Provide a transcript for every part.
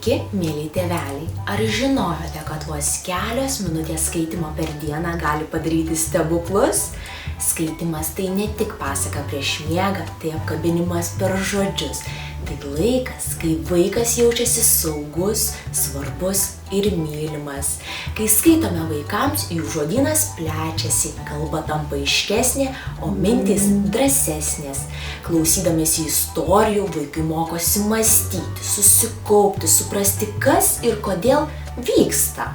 Sveiki, mėly tėveliai! Ar žinojote, kad vos kelios minutės skaitimo per dieną gali padaryti stebuklus? Skaitimas tai ne tik pasaka prieš miegą, tai apkabinimas per žodžius. Tai laikas, kai vaikas jaučiasi saugus, svarbus ir mylimas. Kai skaitome vaikams, jų žodynas plečiasi, kalba tampa aiškesnė, o mintys drąsesnės. Klausydamiesi istorijų, vaikai mokosi mąstyti, susikaupti, suprasti, kas ir kodėl vyksta.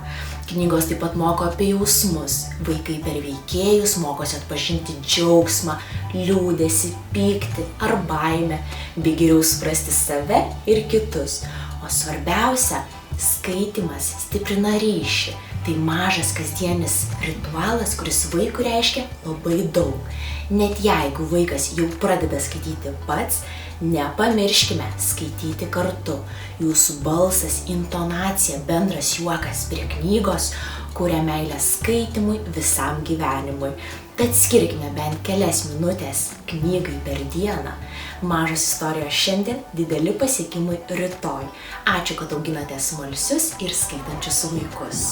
Knygos taip pat moko apie jausmus. Vaikai per veikėjus mokosi atpažinti džiaugsmą, liūdesį, pyktį ar baimę, bei geriau suprasti save ir kitus. O svarbiausia, skaitymas stiprina ryšį. Tai mažas kasdienis ritualas, kuris vaikui reiškia labai daug. Net jeigu vaikas jau pradeda skaityti pats, nepamirškime skaityti kartu. Jūsų balsas, intonacija, bendras juokas prie knygos kuria meilę skaitimui visam gyvenimui. Tad skirkime bent kelias minutės knygai per dieną. Mažos istorijos šiandien, dideli pasiekimai rytoj. Ačiū, kad auginate smalsius ir skaitančius vaikus.